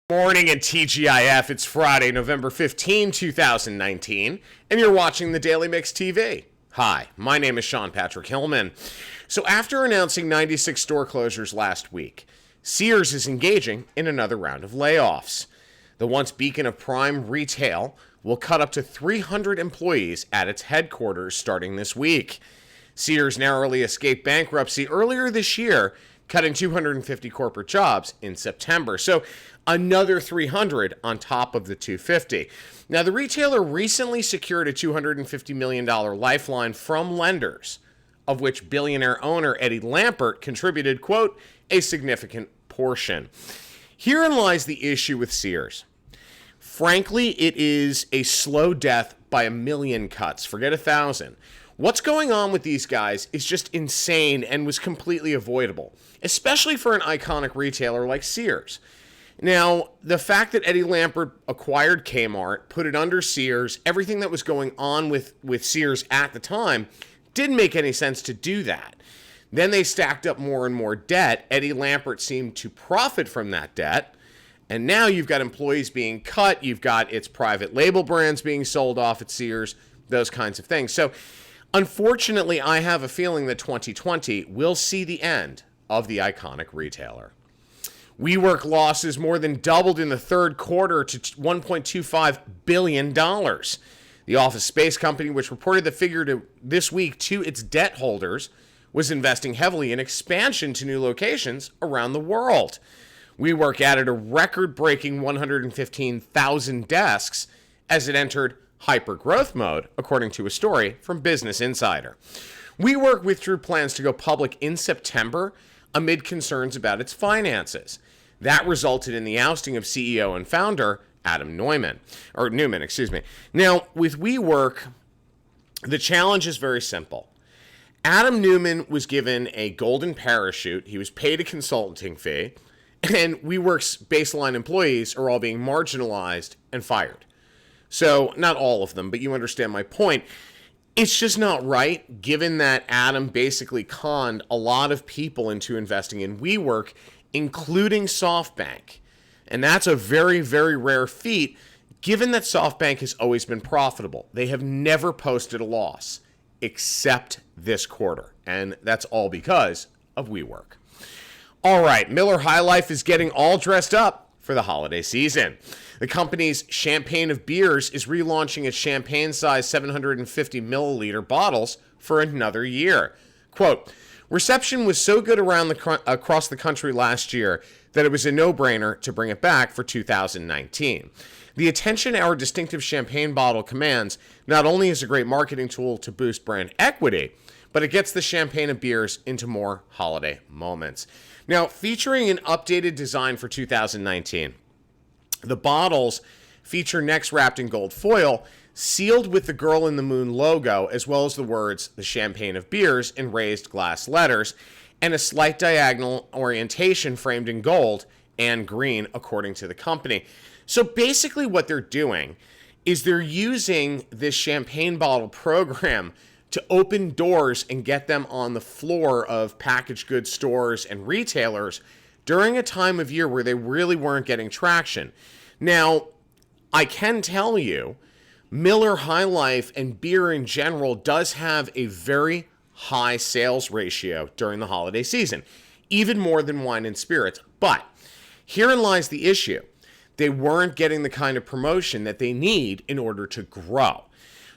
Morning at TGIF. It's Friday, November 15, 2019, and you're watching the Daily Mix TV. Hi, my name is Sean Patrick Hillman. So after announcing 96 store closures last week, Sears is engaging in another round of layoffs. The once beacon of prime retail will cut up to 300 employees at its headquarters starting this week. Sears narrowly escaped bankruptcy earlier this year, cutting 250 corporate jobs in September. So another 300 on top of the 250. Now, the retailer recently secured a $250 million lifeline from lenders, of which billionaire owner Eddie Lampert contributed, quote, a significant portion. Herein lies the issue with Sears. Frankly, it is a slow death by a million cuts, forget 1,000. What's going on with these guys is just insane and was completely avoidable, especially for an iconic retailer like Sears. Now, the fact that Eddie Lampert acquired Kmart, put it under Sears, everything that was going on with Sears at the time, didn't make any sense to do that. Then they stacked up more and more debt. Eddie Lampert seemed to profit from that debt. And now you've got employees being cut. You've got its private label brands being sold off at Sears, those kinds of things. So, unfortunately, I have a feeling that 2020 will see the end of the iconic retailer. WeWork losses more than doubled in the third quarter to $1.25 billion. The office space company, which reported the figure this week to its debt holders, was investing heavily in expansion to new locations around the world. WeWork added a record-breaking 115,000 desks as it entered hyper-growth mode, according to a story from Business Insider. WeWork withdrew plans to go public in September amid concerns about its finances. That resulted in the ousting of CEO and founder Adam Newman. Now, with WeWork, the challenge is very simple. Adam Newman was given a golden parachute. He was paid a consulting fee, and WeWork's baseline employees are all being marginalized and fired. So, not all of them, but you understand my point. It's just not right, given that Adam basically conned a lot of people into investing in WeWork, including SoftBank. And that's a very, very rare feat, given that SoftBank has always been profitable. They have never posted a loss, except this quarter. And that's all because of WeWork. All right, Miller High Life is getting all dressed up for the holiday season. The company's champagne of beers is relaunching its champagne-sized 750 milliliter bottles for another year. Quote, reception was so good across the country last year that it was a no-brainer to bring it back for 2019. The attention our distinctive champagne bottle commands not only is a great marketing tool to boost brand equity, but it gets the champagne of beers into more holiday moments. Now, featuring an updated design for 2019, the bottles feature necks wrapped in gold foil, sealed with the Girl in the Moon logo, as well as the words, the champagne of beers, in raised glass letters, and a slight diagonal orientation framed in gold and green, according to the company. So basically what they're doing is they're using this champagne bottle program to open doors and get them on the floor of packaged goods stores and retailers during a time of year where they really weren't getting traction. Now, I can tell you, Miller High Life and beer in general does have a very high sales ratio during the holiday season, even more than wine and spirits. But herein lies the issue. They weren't getting the kind of promotion that they need in order to grow.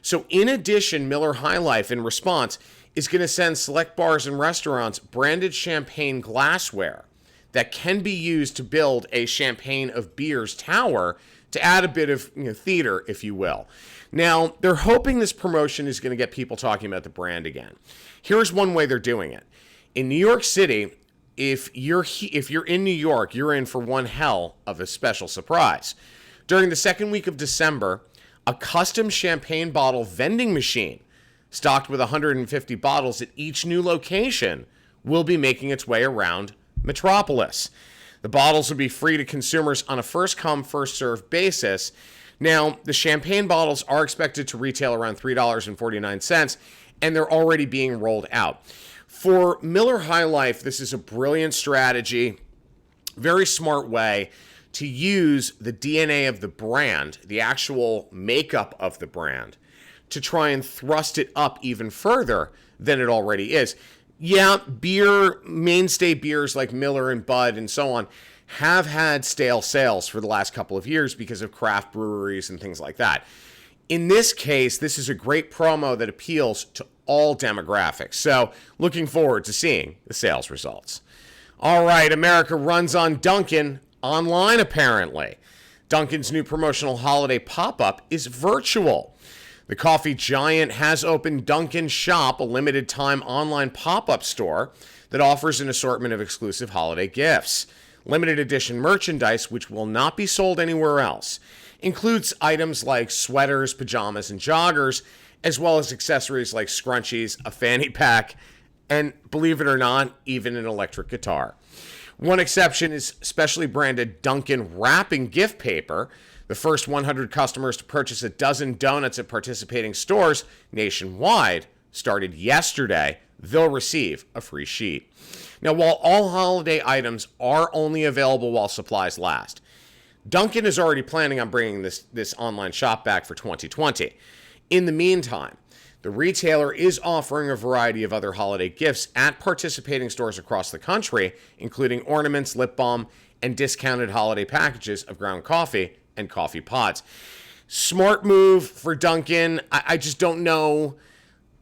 So in addition, Miller High Life, in response, is going to send select bars and restaurants branded champagne glassware that can be used to build a champagne of beers tower to add a bit of theater, if you will. Now, they're hoping this promotion is going to get people talking about the brand again. Here's one way they're doing it. In New York City, if you're in New York, you're in for one hell of a special surprise. During the second week of December, a custom champagne bottle vending machine stocked with 150 bottles at each new location will be making its way around Metropolis. The bottles will be free to consumers on a first-come, first-served basis. Now, the champagne bottles are expected to retail around $3.49, and they're already being rolled out. For Miller High Life, this is a brilliant strategy, very smart way to use the DNA of the brand, the actual makeup of the brand, to try and thrust it up even further than it already is. Yeah, mainstay beers like Miller and Bud and so on have had stale sales for the last couple of years because of craft breweries and things like that. In this case, this is a great promo that appeals to all demographics. So looking forward to seeing the sales results. All right, America runs on Dunkin' online apparently. Dunkin's new promotional holiday pop-up is virtual. The coffee giant has opened Dunkin' Shop, a limited-time online pop-up store that offers an assortment of exclusive holiday gifts. Limited edition merchandise, which will not be sold anywhere else, includes items like sweaters, pajamas, and joggers, as well as accessories like scrunchies, a fanny pack, and, believe it or not, even an electric guitar. One exception is specially branded Dunkin' wrapping gift paper. The first 100 customers to purchase a dozen donuts at participating stores nationwide started yesterday. They'll receive a free sheet. Now, while all holiday items are only available while supplies last, Dunkin' is already planning on bringing this online shop back for 2020. In the meantime, the retailer is offering a variety of other holiday gifts at participating stores across the country, including ornaments, lip balm, and discounted holiday packages of ground coffee and coffee pods. Smart move for Dunkin'. I just don't know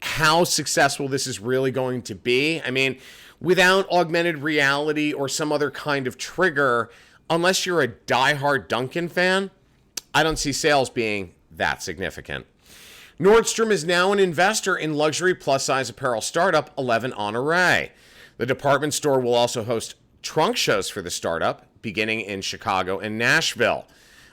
how successful this is really going to be. I mean, without augmented reality or some other kind of trigger, unless you're a diehard Dunkin' fan, I don't see sales being that significant. Nordstrom is now an investor in luxury plus-size apparel startup 11 Honore. The department store will also host trunk shows for the startup, beginning in Chicago and Nashville.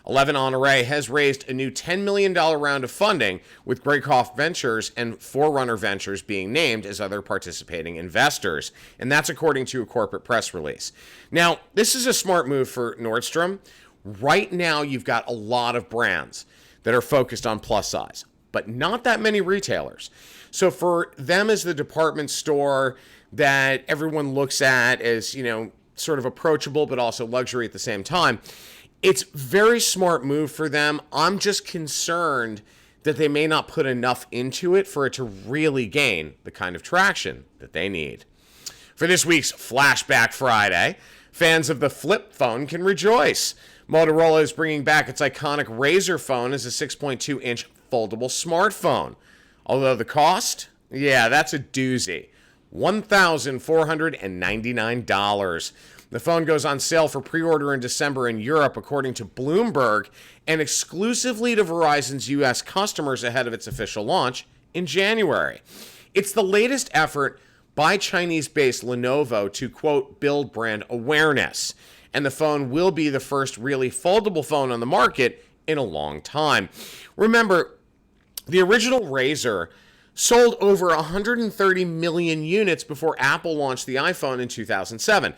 11 Honore has raised a new $10 million round of funding, with Greyhoff Ventures and Forerunner Ventures being named as other participating investors. And that's according to a corporate press release. Now, this is a smart move for Nordstrom. Right now, you've got a lot of brands that are focused on plus size, but not that many retailers. So for them as the department store that everyone looks at as, sort of approachable, but also luxury at the same time, it's a very smart move for them. I'm just concerned that they may not put enough into it for it to really gain the kind of traction that they need. For this week's Flashback Friday, fans of the flip phone can rejoice. Motorola is bringing back its iconic RAZR phone as a 6.2-inch foldable smartphone. Although the cost, that's a doozy. $1,499. The phone goes on sale for pre-order in December in Europe, according to Bloomberg, and exclusively to Verizon's U.S. customers ahead of its official launch in January. It's the latest effort by Chinese-based Lenovo to, quote, build brand awareness. And the phone will be the first really foldable phone on the market in a long time. Remember, the original RAZR sold over 130 million units before Apple launched the iPhone in 2007.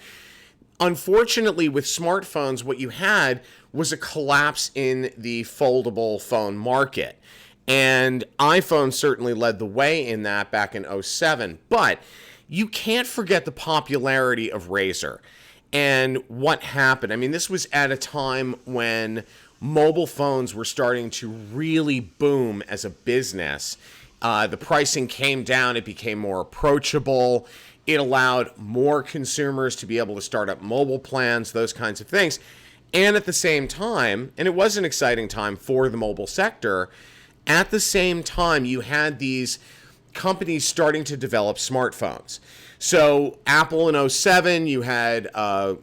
Unfortunately, with smartphones, what you had was a collapse in the foldable phone market. And iPhone certainly led the way in that back in 2007. But you can't forget the popularity of RAZR and what happened. I mean, this was at a time when mobile phones were starting to really boom as a business. The pricing came down. It became more approachable. It allowed more consumers to be able to start up mobile plans, those kinds of things. And at the same time, and it was an exciting time for the mobile sector, at the same time, you had these companies starting to develop smartphones. So Apple in 2007, you had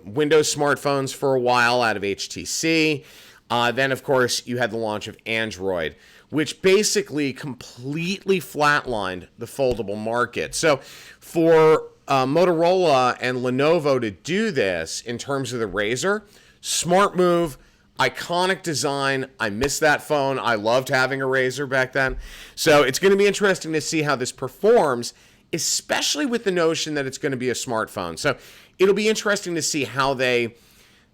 Windows smartphones for a while out of HTC. Then, of course, you had the launch of Android, which basically completely flatlined the foldable market. So for Motorola and Lenovo to do this in terms of the RAZR, smart move, iconic design. I miss that phone. I loved having a RAZR back then. So it's going to be interesting to see how this performs, especially with the notion that it's going to be a smartphone. So it'll be interesting to see how they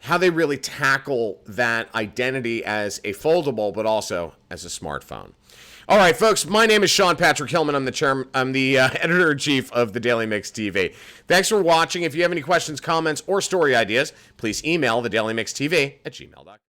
really tackle that identity as a foldable, but also as a smartphone. All right, folks, my name is Sean Patrick Hillman. I'm the editor-in-chief of the Daily Mix TV. Thanks for watching. If you have any questions, comments, or story ideas, please email thedailymixtv@gmail.com.